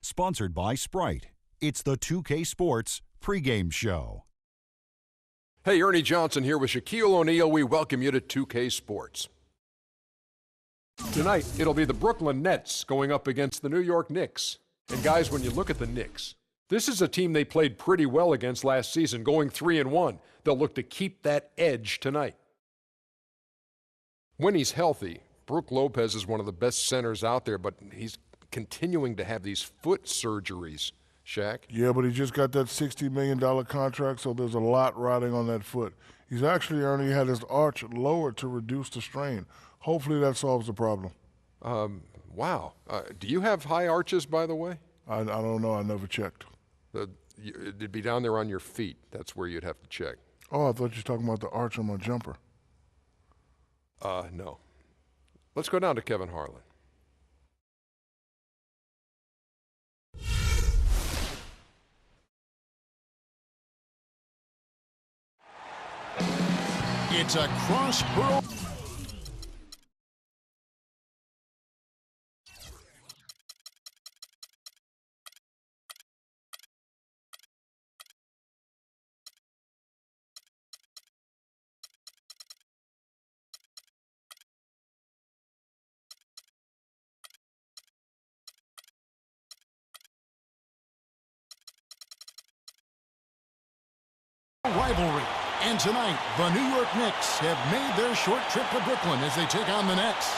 Sponsored by Sprite. It's the 2K Sports pregame show. Hey, Ernie Johnson here with Shaquille O'Neal. We welcome you to 2K Sports. Tonight, it'll be the Brooklyn Nets going up against the New York Knicks. And guys, when you look at the Knicks, this is a team they played pretty well against last season, going 3-1. They'll look to keep that edge tonight. When he's healthy, Brook Lopez is one of the best centers out there, but he's continuing to have these foot surgeries, Shaq. Yeah, but he just got that $60 million contract, so there's a lot riding on that foot. He's actually only had his arch lowered to reduce the strain. Hopefully that solves the problem. Wow. Do you have high arches, by the way? I don't know. I never checked. It'd be down there on your feet. That's where you'd have to check. Oh, I thought you were talking about the arch on my jumper. No. Let's go down to Kevin Harlan. It's a cross-borough. Rivalry. And tonight, the New York Knicks have made their short trip to Brooklyn as they take on the Nets.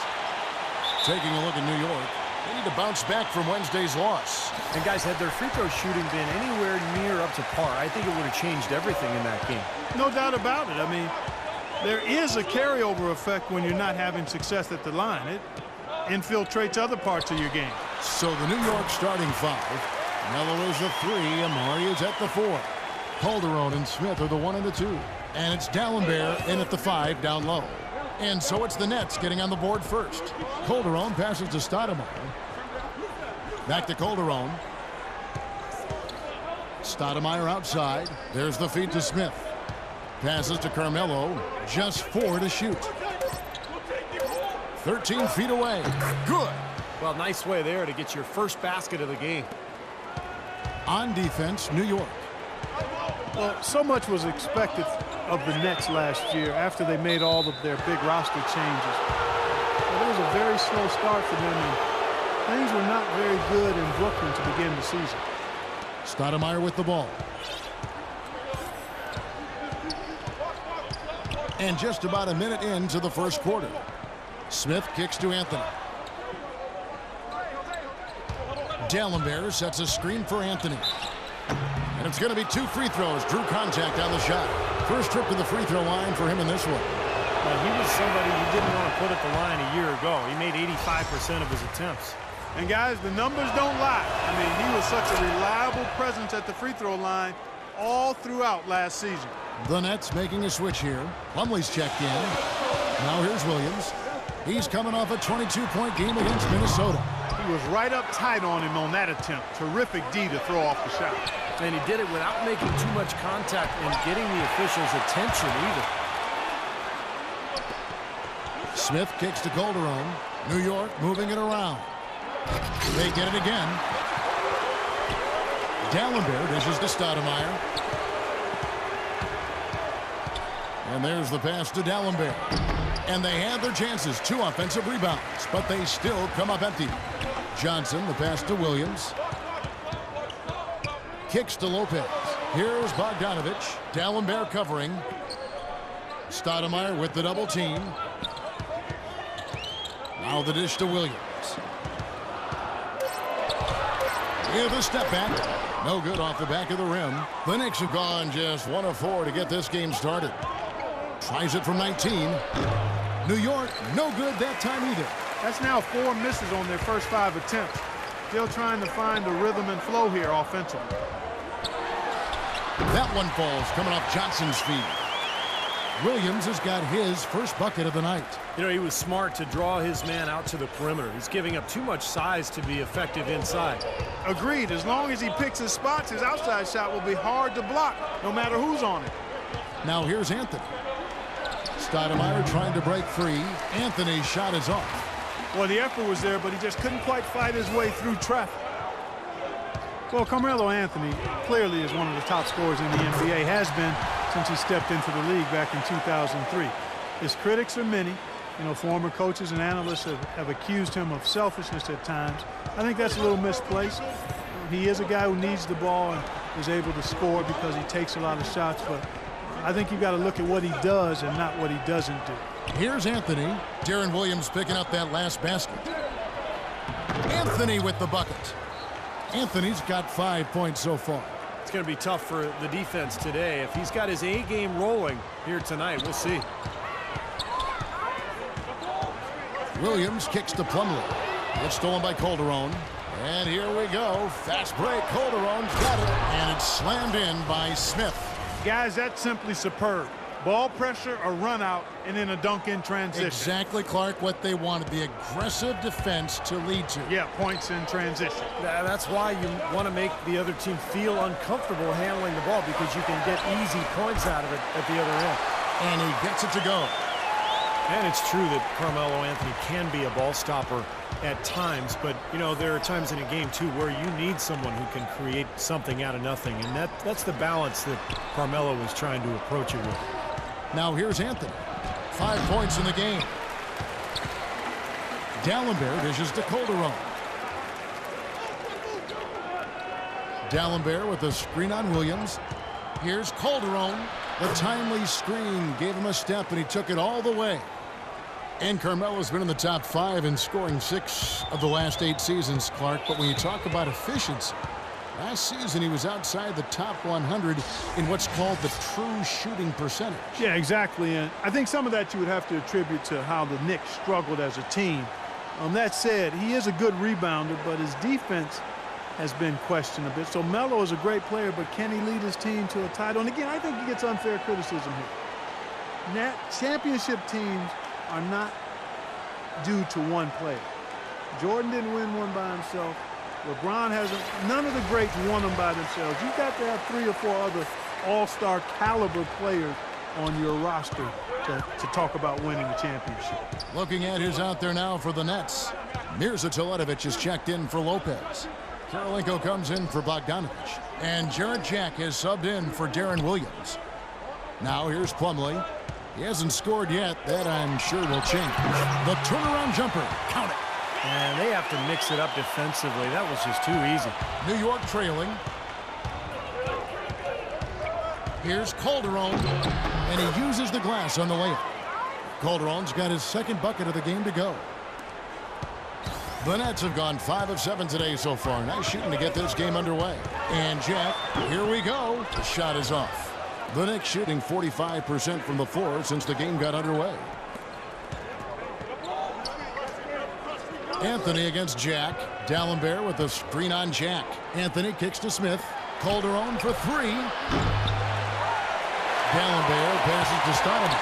Taking a look at New York, they need to bounce back from Wednesday's loss. And guys, had their free throw shooting been anywhere near up to par, I think it would have changed everything in that game. No doubt about it. I mean, there is a carryover effect when you're not having success at the line. It infiltrates other parts of your game. So the New York starting five. Melo is the 3, Amari is at the 4. Calderon and Smith are the 1 and the 2. And it's Dallenberg in at the 5 down low. And so it's the Nets getting on the board first. Calderon passes to Stoudemire. Back to Calderon. Stoudemire outside. There's the feed to Smith. Passes to Carmelo. Just 4 to shoot. 13 feet away. Good. Well, nice way there to get your first basket of the game. On defense, New York. Well, so much was expected of the Nets last year after they made all of their big roster changes. But it was a very slow start for them, and things were not very good in Brooklyn to begin the season. Stoudemire with the ball. And just about a minute into the first quarter. Smith kicks to Anthony. Dallenberg sets a screen for Anthony. And it's going to be 2 free throws. Drew contact on the shot. First trip to the free throw line for him in this one. Well, he was somebody you didn't want to put at the line a year ago. He made 85% of his attempts. And guys, the numbers don't lie. I mean, he was such a reliable presence at the free throw line all throughout last season. The Nets making a switch here. Plumlee's checked in. Now here's Williams. He's coming off a 22-point game against Minnesota. He was right up tight on him on that attempt. Terrific D to throw off the shot. And he did it without making too much contact and getting the officials' attention either. Smith kicks to Calderon. New York moving it around. They get it again. Dallenberg dishes to Stoudemire. And there's the pass to Dallenberg. And they have their chances. 2 offensive rebounds, but they still come up empty. Johnson, the pass to Williams. Kicks to Lopez. Here's Bogdanovich. Dallenberg covering. Stoudemire with the double team. Now the dish to Williams. With a step back. No good off the back of the rim. The Knicks have gone just 1 of 4 to get this game started. Tries it from 19. New York, no good that time either. That's now 4 misses on their first 5 attempts. Still trying to find the rhythm and flow here offensively. That one falls coming off Johnson's feet. Williams has got his first bucket of the night. You know, he was smart to draw his man out to the perimeter. He's giving up too much size to be effective inside. Agreed. As long as he picks his spots, his outside shot will be hard to block, no matter who's on it. Now here's Anthony. Stoudemire trying to break free. Anthony's shot is off. Well, the effort was there, but he just couldn't quite fight his way through traffic. Well, Carmelo Anthony clearly is one of the top scorers in the NBA, has been since he stepped into the league back in 2003. His critics are many. You know, former coaches and analysts have accused him of selfishness at times. I think that's a little misplaced. He is a guy who needs the ball and is able to score because he takes a lot of shots, but I think you've got to look at what he does and not what he doesn't do. Here's Anthony. Deron Williams picking up that last basket. Anthony with the bucket. Anthony's got 5 points so far. It's going to be tough for the defense today. If he's got his A game rolling here tonight, we'll see. Williams kicks to Plumlee. It's stolen by Calderon. And here we go. Fast break. Calderon's got it. And it's slammed in by Smith. Guys, that's simply superb. Ball pressure, a run out, and then a dunk in transition. Exactly, Clark, what they wanted. The aggressive defense to lead to. Yeah, points in transition. That's why you want to make the other team feel uncomfortable handling the ball, because you can get easy points out of it at the other end. And he gets it to go. And it's true that Carmelo Anthony can be a ball stopper at times, but, you know, there are times in a game, too, where you need someone who can create something out of nothing, and that's the balance that Carmelo was trying to approach it with. Now here's Anthony. 5 points in the game. Dallenberg dishes to Calderon. Dallenberg with a screen on Williams. Here's Calderon. The timely screen gave him a step, and he took it all the way. And Carmelo's been in the top 5 in scoring 6 of the last 8 seasons, Clark. But when you talk about efficiency, last season he was outside the top 100 in what's called the true shooting percentage. Yeah, exactly. And I think some of that you would have to attribute to how the Knicks struggled as a team. That said, he is a good rebounder, but his defense has been questioned a bit. So Melo is a great player, but can he lead his team to a title? And again, I think he gets unfair criticism here. Championship teams are not due to one player. Jordan didn't win one by himself. LeBron hasn't. None of the greats won them by themselves. You've got to have 3 or 4 other all-star caliber players on your roster to talk about winning a championship. Looking at who's out there now for the Nets. Mirza Teletovic is checked in for Lopez. Karolinko comes in for Bogdanovich. And Jarrett Jack has subbed in for Deron Williams. Now here's Plumlee. He hasn't scored yet. That, I'm sure, will change. The turnaround jumper. Count it. And they have to mix it up defensively. That was just too easy. New York trailing. Here's Calderon. And he uses the glass on the layup. Calderon's got his second bucket of the game to go. The Nets have gone 5 of 7 today so far. Nice shooting to get this game underway. And Jack, here we go. The shot is off. The Knicks shooting 45% from the floor since the game got underway. Anthony against Jack. Dallenberg with the screen on Jack. Anthony kicks to Smith. Calderon for 3. Dallenberg passes to Stoudemire.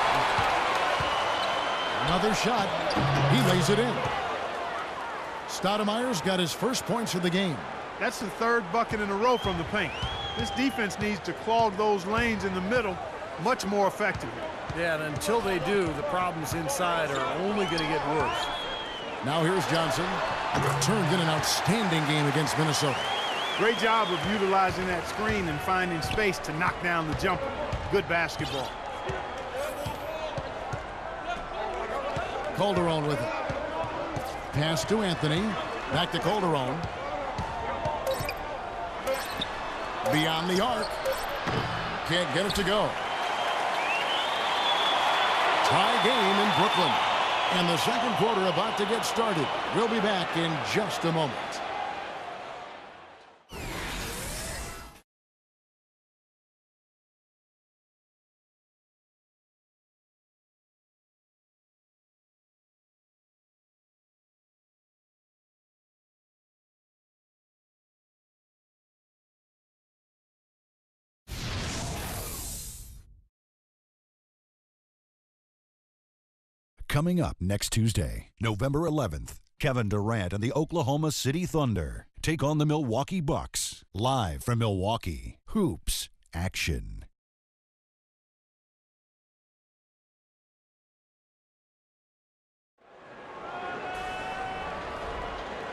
Another shot. He lays it in. Stoudemire's got his first points of the game. That's the 3rd bucket in a row from the paint. This defense needs to clog those lanes in the middle much more effectively. Yeah, and until they do, the problems inside are only going to get worse. Now here's Johnson. Turned in an outstanding game against Minnesota. Great job of utilizing that screen and finding space to knock down the jumper. Good basketball. Calderon with it. Pass to Anthony. Back to Calderon. Beyond the arc. Can't get it to go. Tie game in Brooklyn. And the second quarter about to get started. We'll be back in just a moment. Coming up next Tuesday, November 11th, Kevin Durant and the Oklahoma City Thunder take on the Milwaukee Bucks. Live from Milwaukee, Hoops Action.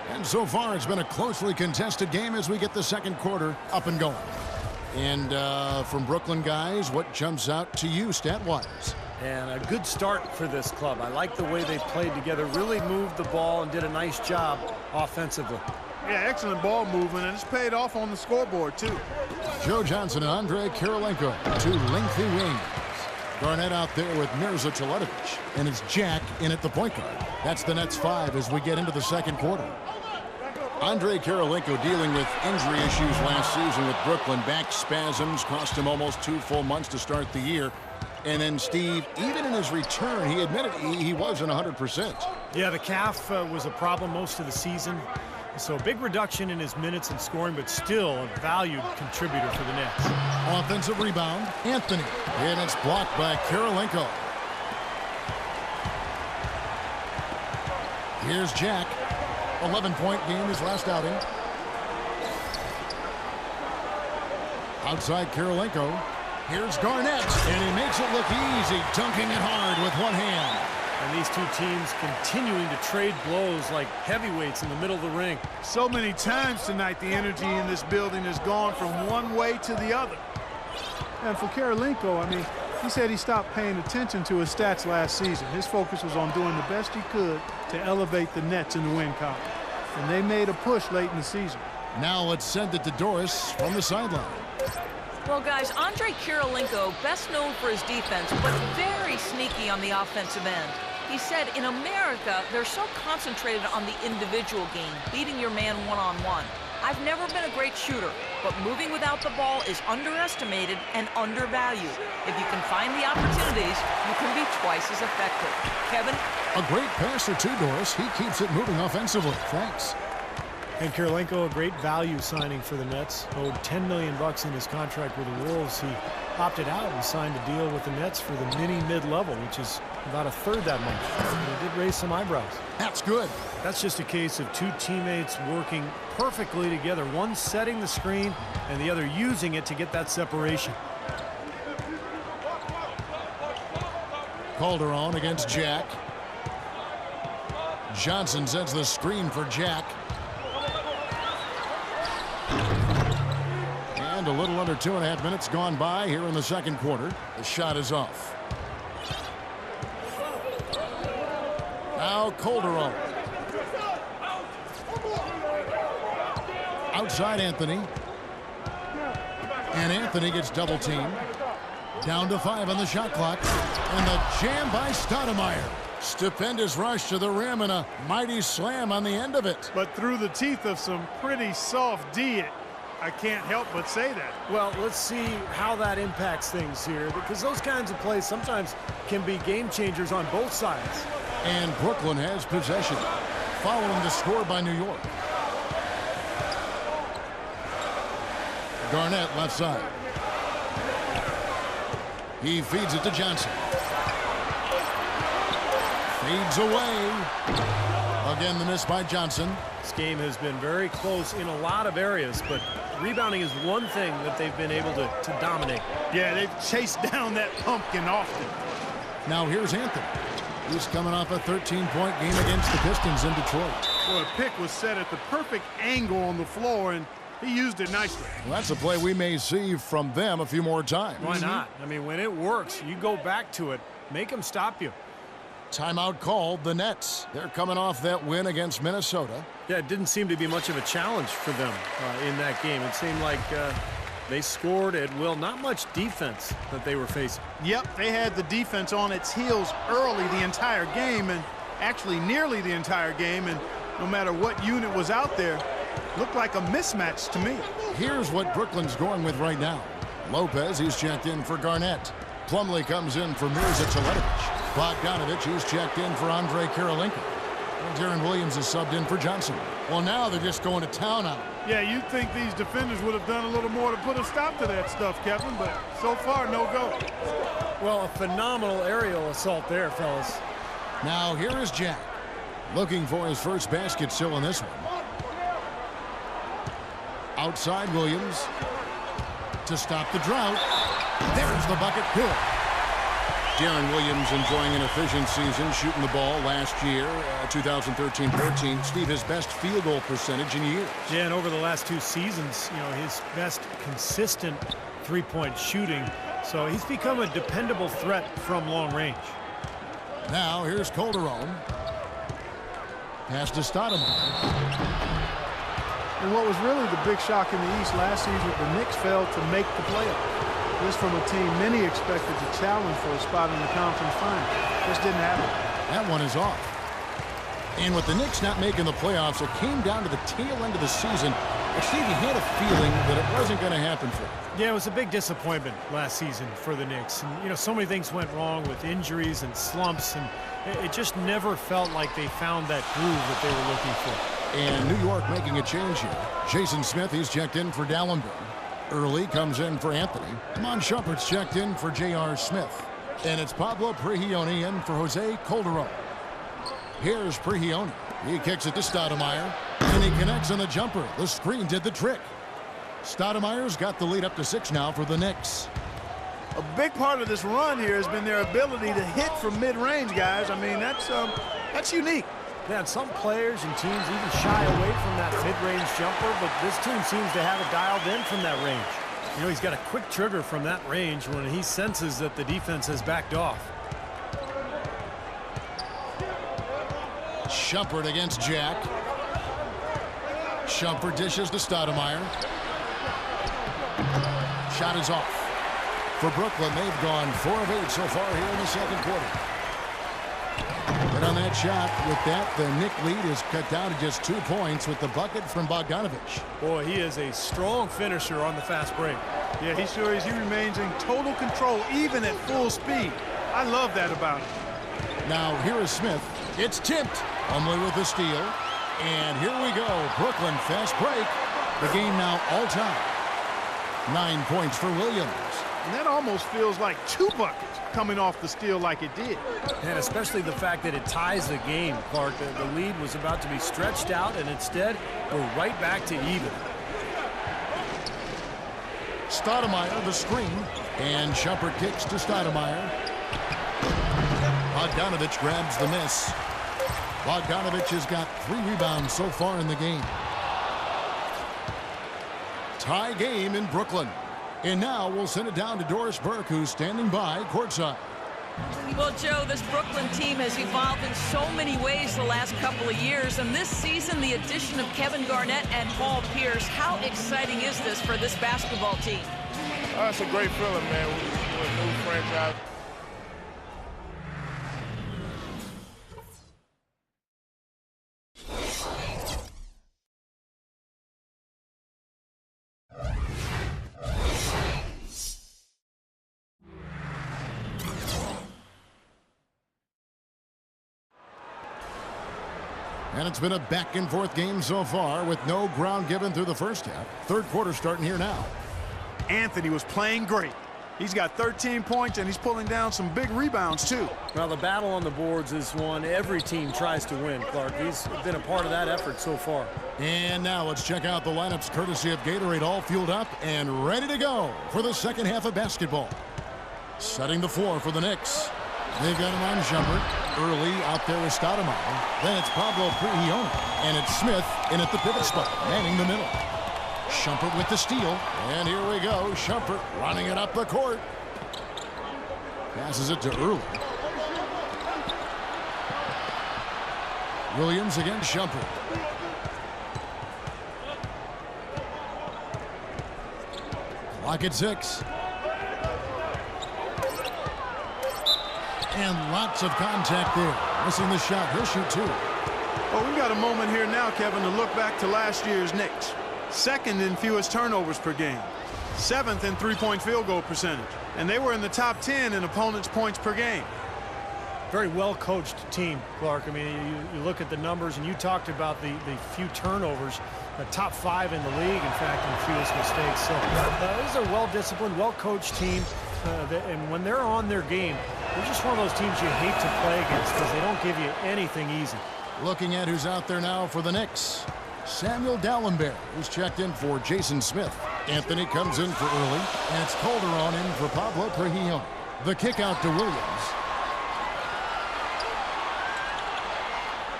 And so far, it's been a closely contested game as we get the second quarter up and going. And from Brooklyn, guys, what jumps out to you stat-wise? And a good start for this club. I like the way they played together, really moved the ball and did a nice job offensively. Yeah, excellent ball movement, and it's paid off on the scoreboard, too. Joe Johnson and Andrei Kirilenko, two lengthy wings. Garnett out there with Mirza Teletovic, and it's Jack in at the point guard. That's the Nets 5 as we get into the second quarter. Andrei Kirilenko dealing with injury issues last season with Brooklyn. Back spasms cost him almost 2 full months to start the year. And then, Steve, even in his return, he admitted he wasn't 100%. Yeah, the calf was a problem most of the season. So big reduction in his minutes and scoring, but still a valued contributor for the Nets. Offensive rebound, Anthony. And it's blocked by Kirilenko. Here's Jack. 11-point game his last outing. Outside Kirilenko. Here's Garnett. And he makes it look easy, dunking it hard with one hand. And these two teams continuing to trade blows like heavyweights in the middle of the ring. So many times tonight, the energy in this building has gone from one way to the other. And for Kirilenko, I mean, he said he stopped paying attention to his stats last season. His focus was on doing the best he could to elevate the Nets in the win column. And they made a push late in the season. Now let's send it to Doris from the sideline. Well, guys, Andrei Kirilenko, best known for his defense, but very sneaky on the offensive end. He said in America, they're so concentrated on the individual game, beating your man one-on-one. I've never been a great shooter, but moving without the ball is underestimated and undervalued. If you can find the opportunities, you can be twice as effective. Kevin? A great passer too, Doris. He keeps it moving offensively. Thanks. And Kirilenko, a great value signing for the Nets. Owed $10 million in his contract with the Wolves. He opted out and signed a deal with the Nets for the mid-level, which is about a third that much. And he did raise some eyebrows. That's good. That's just a case of two teammates working perfectly together. One setting the screen and the other using it to get that separation. Calderon against Jack. Johnson sets the screen for Jack. And a little under 2.5 minutes gone by here in the second quarter. The shot is off. Now Calderon. Outside Anthony. And Anthony gets double teamed. Down to 5 on the shot clock. And the jam by Stoudemire. Stupendous rush to the rim and a mighty slam on the end of it. But through the teeth of some pretty soft D, I can't help but say that. Well, let's see how that impacts things here, because those kinds of plays sometimes can be game changers on both sides. And Brooklyn has possession, following the score by New York. Garnett left side. He feeds it to Johnson. Fades away. Again, the miss by Johnson. This game has been very close in a lot of areas, but rebounding is one thing that they've been able to dominate. Yeah, they've chased down that pumpkin often. Now here's Anthony. He's coming off a 13-point game against the Pistons in Detroit. Well, a pick was set at the perfect angle on the floor, and he used it nicely. Well, that's a play we may see from them a few more times. Why not? I mean, when it works, you go back to it. Make them stop you. Timeout called. The Nets. They're coming off that win against Minnesota. Yeah, it didn't seem to be much of a challenge for them in that game. It seemed like they scored at will. Not much defense that they were facing. Yep, they had the defense on its heels early the entire game, and actually nearly the entire game, and no matter what unit was out there, looked like a mismatch to me. Here's what Brooklyn's going with right now. Lopez, he's checked in for Garnett. Plumlee comes in for Mirza Teletovic. Bogdanovich, he's checked in for Andrei Kirilenko. And Darren Williams is subbed in for Johnson. Well, now they're just going to town on him. Yeah, you'd think these defenders would have done a little more to put a stop to that stuff, Kevin, but so far, no go. Well, a phenomenal aerial assault there, fellas. Now here is Jack. Looking for his first basket still in this one. Outside Williams to stop the drought. There's the bucket. Good. Darren Williams enjoying an efficient season, shooting the ball last year, 2013-14. Steve, his best field goal percentage in years. Yeah, and over the last 2 seasons, his best consistent three-point shooting. So he's become a dependable threat from long range. Now here's Calderon. Pass to Stoudemire. And what was really the big shock in the East last season, the Knicks failed to make the playoffs. This from a team many expected to challenge for a spot in the conference final. Just didn't happen. That one is off. And with the Knicks not making the playoffs, it came down to the tail end of the season. And Steve, you had a feeling that it wasn't going to happen for them. Yeah, it was a big disappointment last season for the Knicks. And, so many things went wrong with injuries and slumps, and it just never felt like they found that groove that they were looking for. And New York making a change here. Jason Smith, he's checked in for Dallenberg. Early comes in for Anthony. Mon Shumpert's checked in for J.R. Smith. And it's Pablo Prigioni in for Jose Calderon. Here's Prigioni. He kicks it to Stoudemire. And he connects on the jumper. The screen did the trick. Stoudemire's got the lead up to 6 now for the Knicks. A big part of this run here has been their ability to hit from mid-range, guys. I mean, that's unique. Yeah, and some players and teams even shy away from that mid-range jumper, but this team seems to have it dialed in from that range. He's got a quick trigger from that range when he senses that the defense has backed off. Shumpert against Jack. Shumpert dishes to Stoudemire. Shot is off. For Brooklyn, they've gone 4 of 8 so far here in the second quarter. But on that shot, with that, the Knick lead is cut down to just 2 points with the bucket from Bogdanovich. Boy, he is a strong finisher on the fast break. Yeah, he sure is. He remains in total control, even at full speed. I love that about him. Now, here is Smith. It's tipped. Umley with the steal. And here we go. Brooklyn fast break. The game now all time. 9 points for Williams. And that almost feels like 2 buckets coming off the steal like it did. And especially the fact that it ties the game, Clark. The lead was about to be stretched out, and instead we're right back to even. Stoudemire, the screen. And Shumpert kicks to Stoudemire. Bogdanovich grabs the miss. Bogdanovich has got 3 rebounds so far in the game. Tie game in Brooklyn. And now we'll send it down to Doris Burke, who's standing by courtside. Well, Joe, this Brooklyn team has evolved in so many ways the last couple of years. And this season, the addition of Kevin Garnett and Paul Pierce, how exciting is this for this basketball team? It's a great feeling, man. We're a new franchise. And it's been a back-and-forth game so far with no ground given through the first half. Third quarter starting here now. Anthony was playing great. He's got 13 points, and he's pulling down some big rebounds, too. Well, the battle on the boards is one every team tries to win, Clark. He's been a part of that effort so far. And now let's check out the lineups courtesy of Gatorade, all fueled up and ready to go for the second half of basketball. Setting the floor for the Knicks. They've got him on Shumpert. Early out there is Stoudemire. Then it's Pablo Prigioni. And it's Smith in at the pivot spot, manning the middle. Shumpert with the steal. And here we go. Shumpert running it up the court. Passes it to Early. Williams against Shumpert. Clock at 6. And lots of contact there. Missing the shot. He'll shoot 2. Well, we've got a moment here now, Kevin, to look back to last year's Knicks. Second in fewest turnovers per game. 7th in three-point field goal percentage. And they were in the top 10 in opponents' points per game. Very well-coached team, Clark. I mean, you look at the numbers, and you talked about the few turnovers. The top 5 in the league, in fact, in fewest mistakes. So this is a well-disciplined, well-coached team. And when they're on their game, they're just one of those teams you hate to play against because they don't give you anything easy. Looking at who's out there now for the Knicks. Samuel Dallenberg, who's checked in for Jason Smith. Anthony comes in for Early, and it's Calderon in for Pablo Prigioni. The kick out to Williams.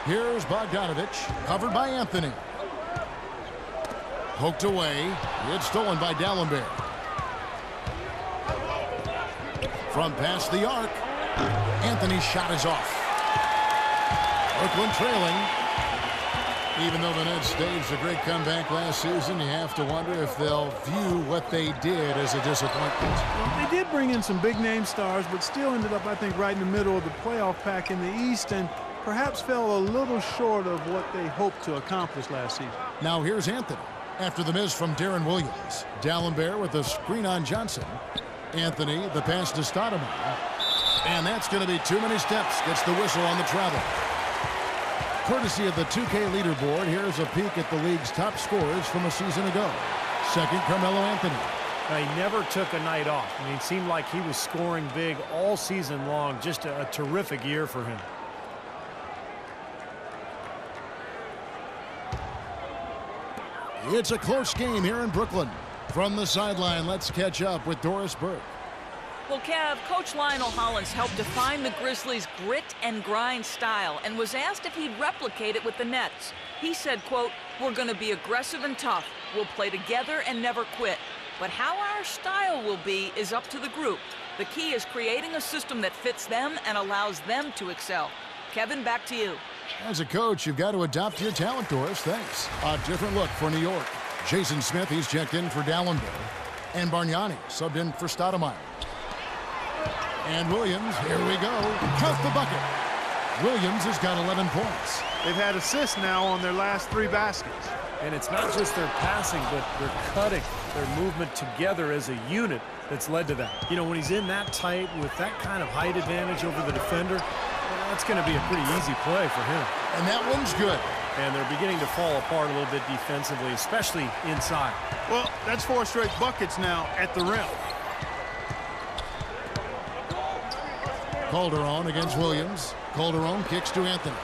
Here's Bogdanovich, covered by Anthony. Poked away. It's stolen by Dallenberg. From past the arc, Anthony's shot is off. Brooklyn trailing. Even though the Nets staged a great comeback last season, you have to wonder if they'll view what they did as a disappointment. Well, they did bring in some big-name stars, but still ended up, I think, right in the middle of the playoff pack in the East, and perhaps fell a little short of what they hoped to accomplish last season. Now here's Anthony. After the miss from Darren Williams. Dallenberg with a screen on Johnson. Anthony, the pass to Stoudemire. And that's going to be too many steps. Gets the whistle on the travel. Courtesy of the 2K leaderboard, here's a peek at the league's top scorers from a season ago. Second, Carmelo Anthony. Now, he never took a night off. I mean, it seemed like he was scoring big all season long. Just a terrific year for him. It's a close game here in Brooklyn. From the sideline, let's catch up with Doris Burke. Well, Kev, Coach Lionel Hollins helped define the Grizzlies' grit and grind style and was asked if he'd replicate it with the Nets. He said, quote, "We're going to be aggressive and tough. We'll play together and never quit. But how our style will be is up to the group. The key is creating a system that fits them and allows them to excel." Kevin, back to you. As a coach, you've got to adapt to your talent, Doris. Thanks. A different look for New York. Jason Smith, he's checked in for Dallenberg. And Bargnani subbed in for Stoudemire. And Williams, here we go. Count the bucket. Williams has got 11 points. They've had assists now on their last 3 baskets. And it's not just their passing, but their cutting, their movement together as a unit that's led to that. You know, when he's in that tight with that kind of height advantage over the defender, that's going to be a pretty easy play for him. And that one's good. And they're beginning to fall apart a little bit defensively, especially inside. Well, that's 4 straight buckets now at the rim. Calderon against Williams. Calderon kicks to Anthony.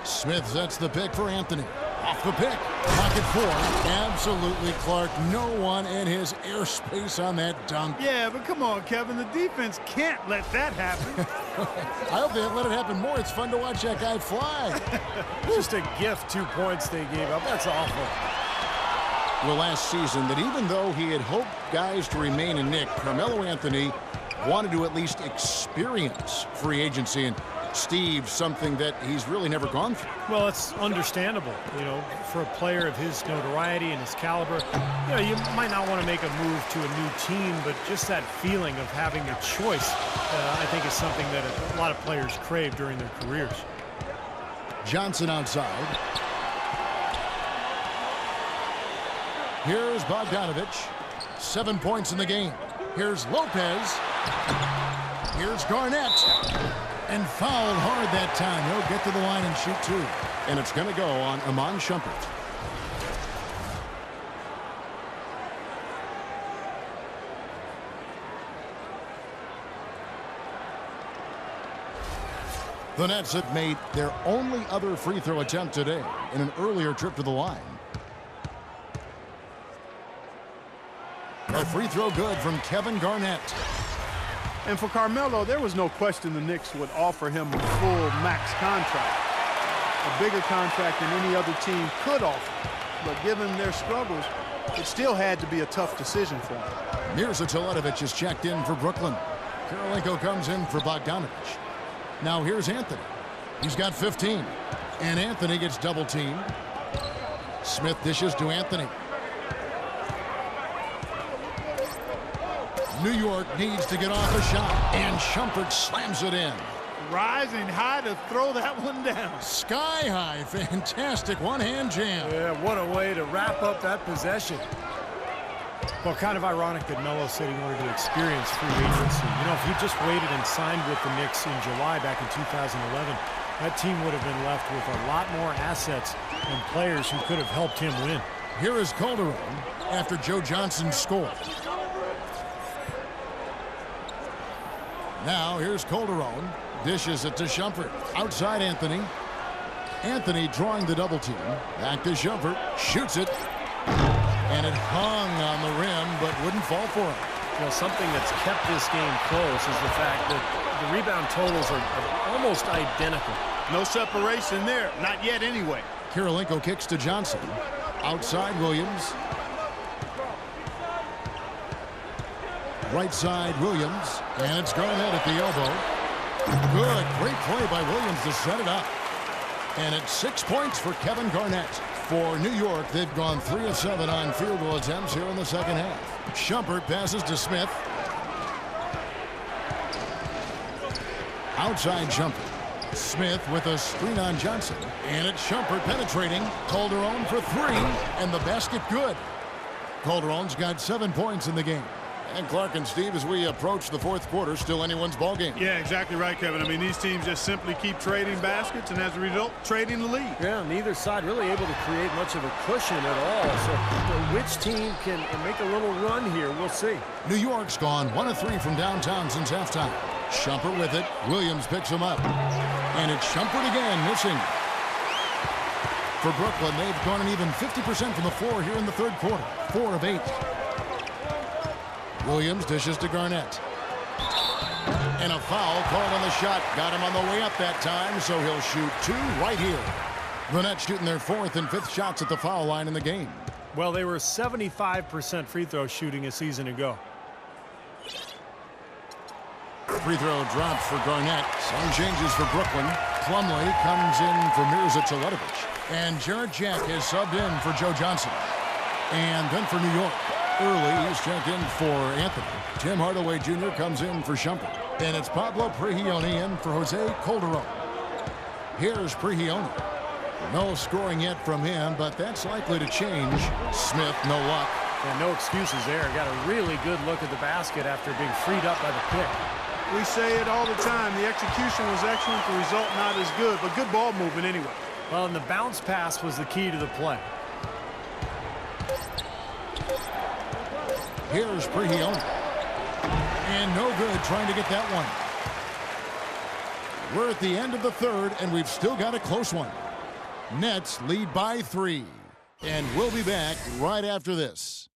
Smith sets the pick for Anthony. Off the pick. Pocket 4. Absolutely, Clark. No one in his airspace on that dunk. Yeah, but come on, Kevin. The defense can't let that happen. I hope they let it happen more. It's fun to watch that guy fly. Just a gift, 2 points they gave up. That's awful. Well, last season, that even though he had hoped guys to remain in Nick, Carmelo Anthony wanted to at least experience free agency. And Steve, something that he's really never gone through. Well, it's understandable, you know, for a player of his notoriety and his caliber. You know, you might not want to make a move to a new team, but just that feeling of having a choice, I think is something that a lot of players crave during their careers. Johnson outside. Here's Bogdanovich. 7 points in the game. Here's Lopez. Here's Garnett. And fouled hard that time. He'll get to the line and shoot 2. And it's going to go on Iman Shumpert. The Nets have made their only other free throw attempt today in an earlier trip to the line. A free throw good from Kevin Garnett. And for Carmelo, there was no question the Knicks would offer him a full max contract. A bigger contract than any other team could offer. But given their struggles, it still had to be a tough decision for him. Mirza Teletovic is checked in for Brooklyn. Karolinko comes in for Bogdanovich. Now here's Anthony. He's got 15. And Anthony gets double teamed. Smith dishes to Anthony. New York needs to get off a shot, and Shumpert slams it in. Rising high to throw that one down. Sky high, fantastic one-hand jam. Yeah, what a way to wrap up that possession. Well, kind of ironic that Melo said he wanted to experience free agency. You know, if he just waited and signed with the Knicks in July back in 2011, that team would have been left with a lot more assets and players who could have helped him win. Here is Calderon after Joe Johnson scored. Now here's Calderon. Dishes it to Shumpert. Outside Anthony. Anthony drawing the double team. Back to Shumpert. Shoots it. And it hung on the rim, but wouldn't fall for him. You know, something that's kept this game close is the fact that the rebound totals are almost identical. No separation there. Not yet anyway. Kirilenko kicks to Johnson. Outside Williams. Right side Williams. And it's Garnett at the elbow. Good. Great play by Williams to set it up. And it's 6 points for Kevin Garnett. For New York, they've gone 3 of 7 on field goal attempts here in the second half. Shumpert passes to Smith. Outside Shumpert. Smith with a screen on Johnson. And it's Shumpert penetrating. Calderon for 3. And the basket good. Calderon's got 7 points in the game. And Clark and Steve, as we approach the fourth quarter, still anyone's ball game. Yeah, exactly right, Kevin. I mean, these teams just simply keep trading baskets, and as a result, trading the lead. Yeah, neither side really able to create much of a cushion at all. So which team can make a little run here, we'll see. New York's gone 1 of 3 from downtown since halftime. Shumpert with it. Williams picks him up. And it's Shumpert again, missing. For Brooklyn, they've gone an even 50% from the floor here in the third quarter. 4 of 8. Williams dishes to Garnett. And a foul called on the shot. Got him on the way up that time, so he'll shoot 2 right here. The Nets shooting their 4th and 5th shots at the foul line in the game. Well, they were 75% free throw shooting a season ago. Free throw dropped for Garnett. Some changes for Brooklyn. Plumlee comes in for Mirza Teletovic. And Jarrett Jack is subbed in for Joe Johnson. And then for New York. Early, he's checked in for Anthony. Tim Hardaway Jr. comes in for Shumpert. And it's Pablo Prigioni in for Jose Calderon. Here's Prigioni. No scoring yet from him, but that's likely to change. Smith, no luck. And no excuses there. Got a really good look at the basket after being freed up by the pick. We say it all the time. The execution was excellent, the result not as good, but good ball movement anyway. Well, and the bounce pass was the key to the play. Here's Prigioni. And no good trying to get that one. We're at the end of the third, and we've still got a close one. Nets lead by 3. And we'll be back right after this.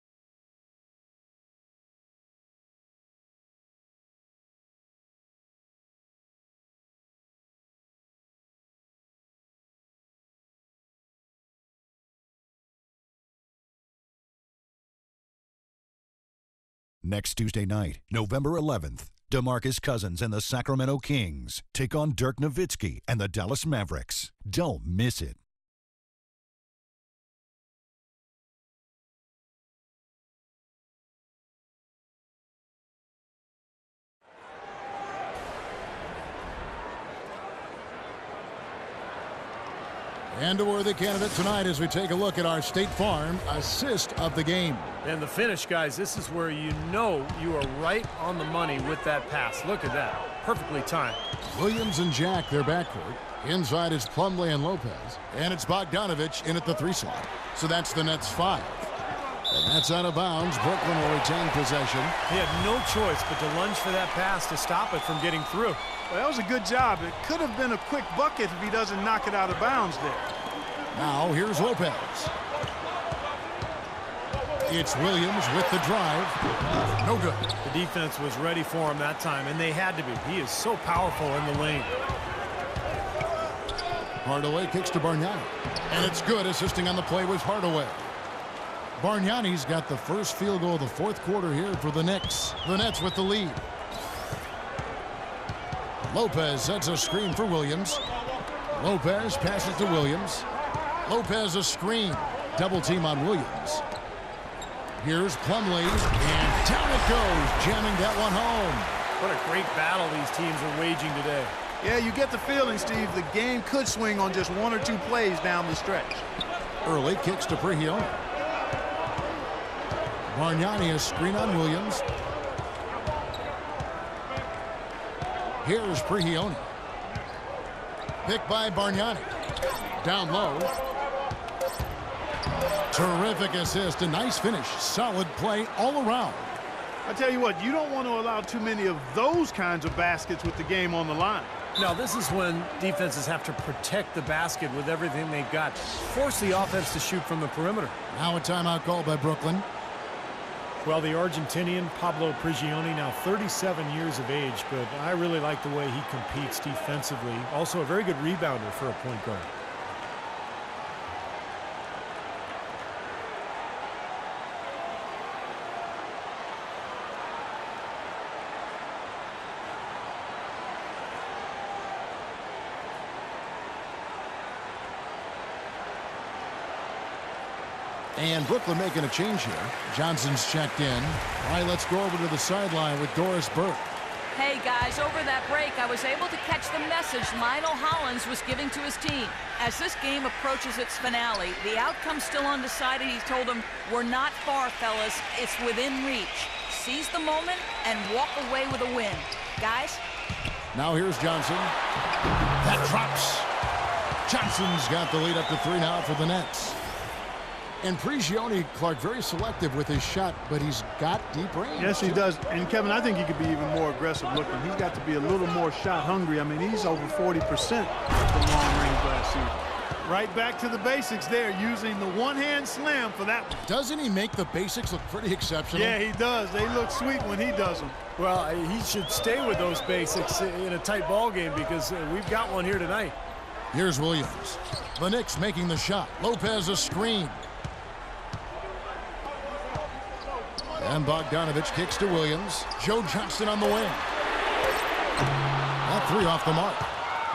Next Tuesday night, November 11th, DeMarcus Cousins and the Sacramento Kings take on Dirk Nowitzki and the Dallas Mavericks. Don't miss it. And a worthy candidate tonight as we take a look at our State Farm assist of the game. And the finish, guys, this is where you know you are right on the money with that pass. Look at that. Perfectly timed. Williams and Jack, their backcourt. Inside is Plumlee and Lopez. And it's Bogdanovich in at the 3 slot. So that's the Nets 5. And that's out of bounds. Brooklyn will retain possession. He had no choice but to lunge for that pass to stop it from getting through. Well, that was a good job. It could have been a quick bucket if he doesn't knock it out of bounds there. Now here's Lopez. It's Williams with the drive. No good. The defense was ready for him that time, and they had to be. He is so powerful in the lane. Hardaway kicks to Bargnani. And it's good. Assisting on the play was Hardaway. Bargnani's got the first field goal of the fourth quarter here for the Knicks. The Nets with the lead. Lopez sets a screen for Williams. Lopez passes to Williams. Lopez a screen. Double team on Williams. Here's Plumlee, and down it goes, jamming that one home. What a great battle these teams are waging today. Yeah, you get the feeling, Steve, the game could swing on just 1 or 2 plays down the stretch. Early kicks to Prigioni. Bargnani a screen on Williams. Here's Prigioni. Picked by Bargnani. Down low. Terrific assist. A nice finish. Solid play all around. I tell you what, you don't want to allow too many of those kinds of baskets with the game on the line. Now, this is when defenses have to protect the basket with everything they've got. Force the offense to shoot from the perimeter. Now a timeout called by Brooklyn. Well, the Argentinian, Pablo Prigioni, now 37 years of age, but I really like the way he competes defensively. Also a very good rebounder for a point guard. And Brooklyn making a change here. Johnson's checked in. All right, let's go over to the sideline with Doris Burke. Hey, guys, over that break, I was able to catch the message Lionel Hollins was giving to his team. As this game approaches its finale, the outcome's still undecided. He told them, we're not far, fellas. It's within reach. Seize the moment and walk away with a win. Guys? Now here's Johnson. That drops. Johnson's got the lead up to 3 now for the Nets. And Prigioni, Clark, very selective with his shot, but he's got deep range. Yes, he does. And, Kevin, I think he could be even more aggressive looking. He's got to be a little more shot hungry. I mean, he's over 40% from long range last season. Right back to the basics there, using the one-hand slam for that one. Doesn't he make the basics look pretty exceptional? Yeah, he does. They look sweet when he does them. Well, he should stay with those basics in a tight ball game because we've got one here tonight. Here's Williams. The Knicks making the shot. Lopez a screen. And Bogdanovich kicks to Williams. Joe Johnson on the wing. That 3 off the mark.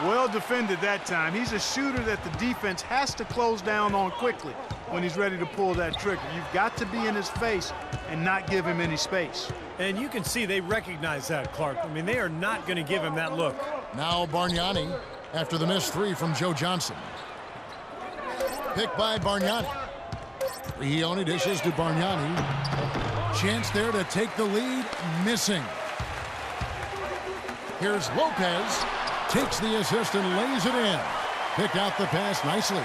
Well defended that time. He's a shooter that the defense has to close down on quickly when he's ready to pull that trigger. You've got to be in his face and not give him any space. And you can see they recognize that, Clark. I mean, they are not going to give him that look. Now Bargnani after the missed 3 from Joe Johnson. Picked by Bargnani. He only dishes to Bargnani. Chance there to take the lead, missing. Here's Lopez, takes the assist and lays it in. Picked out the pass nicely.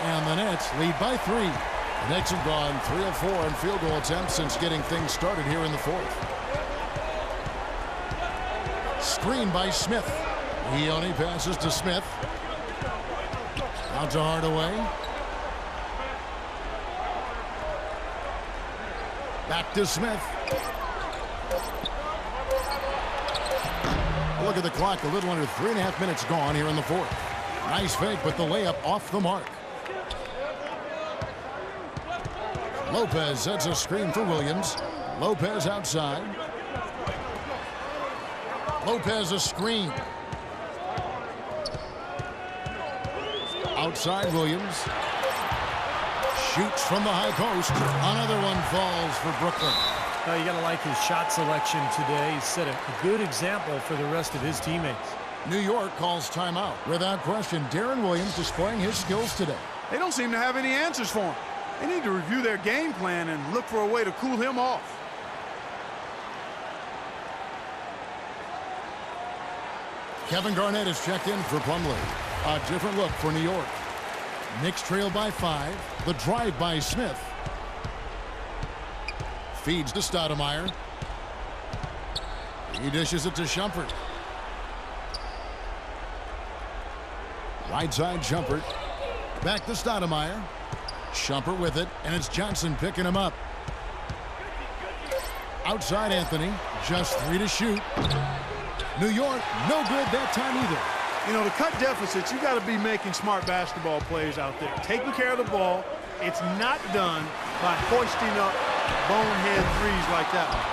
And the Nets lead by 3. The Knicks have gone 3 of 4 in field goal attempts since getting things started here in the 4th. Screen by Smith. He only passes to Smith. Out to Hardaway. Back to Smith. Look at the clock. A little under 3.5 minutes gone here in the 4th. Nice fake, but the layup off the mark. Lopez sets a screen for Williams. Lopez outside. Lopez a screen. Outside Williams. Shoots from the high post. Another one falls for Brooklyn. Well, you got to like his shot selection today. He set a good example for the rest of his teammates. New York calls timeout. Without question, Darren Williams displaying his skills today. They don't seem to have any answers for him. They need to review their game plan and look for a way to cool him off. Kevin Garnett is checked in for Plumlee. A different look for New York. Knicks trail by 5. The drive by Smith. Feeds to Stoudemire. He dishes it to Shumpert. Right side Shumpert. Back to Stoudemire. Shumpert with it, and it's Johnson picking him up. Outside Anthony. Just 3 to shoot. New York, no good that time either. You know, to cut deficits, you got to be making smart basketball plays out there. Taking care of the ball. It's not done by hoisting up bonehead threes like that one.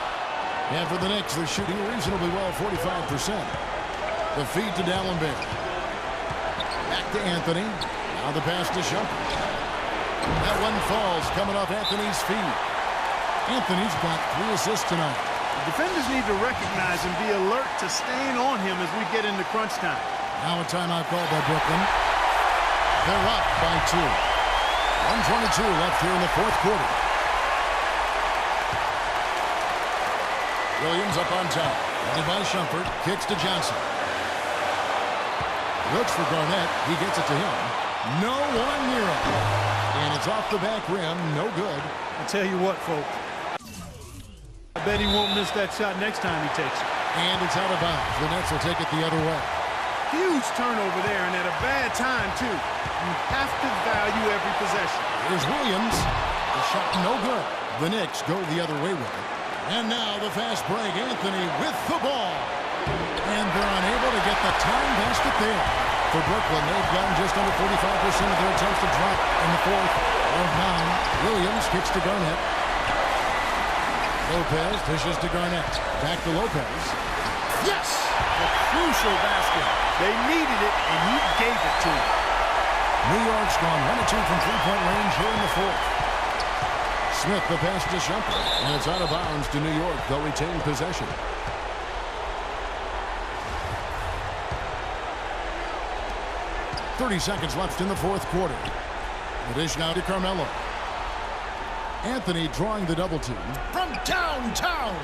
And for the Knicks, they're shooting reasonably well, 45%. The feed to D'Alembert. Back to Anthony. Now the pass to Shumpert. That one falls coming off Anthony's feet. Anthony's got 3 assists tonight. The defenders need to recognize and be alert to staying on him as we get into crunch time. Now a timeout called by Brooklyn. They're up by 2. 1:22 left here in the 4th quarter. Williams up on top. Headed by Shumpert. Kicks to Johnson. Looks for Garnett. He gets it to him. No one near him. And it's off the back rim. No good. I tell you what, folks. Bet he won't miss that shot next time he takes it. And it's out of bounds. The Nets will take it the other way. Huge turnover there, and at a bad time, too. You have to value every possession. Here's Williams. The shot no good. The Knicks go the other way with it. And now the fast break. Anthony with the ball. And they're unable to get the time basket there. For Brooklyn, they've gotten just under 45% of their attempts to drop in the fourth of 9. Williams kicks to Garnett. Lopez dishes to Garnett. Back to Lopez. Yes! A crucial basket. They needed it, and he gave it to them. New York's gone 1-2 from three-point range here in the fourth. Smith the pass to Shumpert, and it's out of bounds to New York. They'll retain possession. .30 seconds left in the fourth quarter. The dish now to Carmelo. Anthony drawing the double team. From downtown.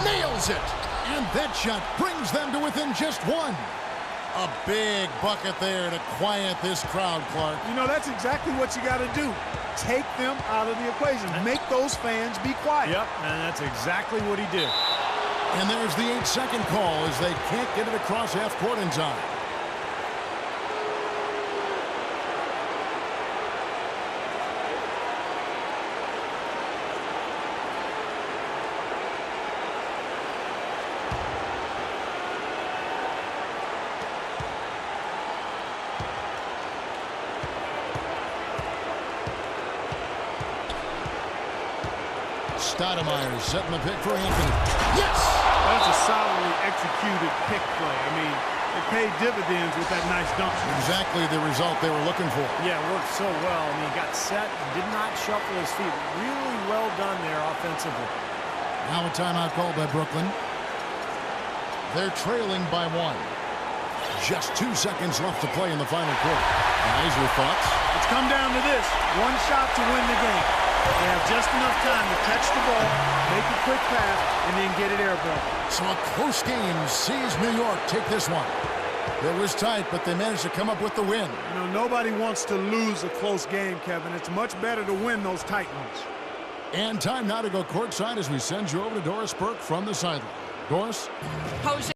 Nails it. And that shot brings them to within just one. A big bucket there to quiet this crowd, Clark. You know, that's exactly what you got to do. Take them out of the equation. Make those fans be quiet. Yep, and that's exactly what he did. And there's the 8-second call as they can't get it across half court in time. Stoudemire setting the pick for Anthony. Yes! That's a solidly executed pick play. I mean, it paid dividends with that nice dunk. Exactly the result they were looking for. Yeah, it worked so well. I mean, he got set, did not shuffle his feet. Really well done there offensively. Now a timeout called by Brooklyn. They're trailing by 1. Just 2 seconds left to play in the final quarter. Guys, your thoughts? It's come down to this. One shot to win the game. They have just enough time to catch the ball, make a quick pass, and then get it airborne. So a close game sees New York take this one. It was tight, but they managed to come up with the win. You know, nobody wants to lose a close game, Kevin. It's much better to win those tight ones. And time now to go courtside as we send you over to Doris Burke from the sideline. Doris? Jose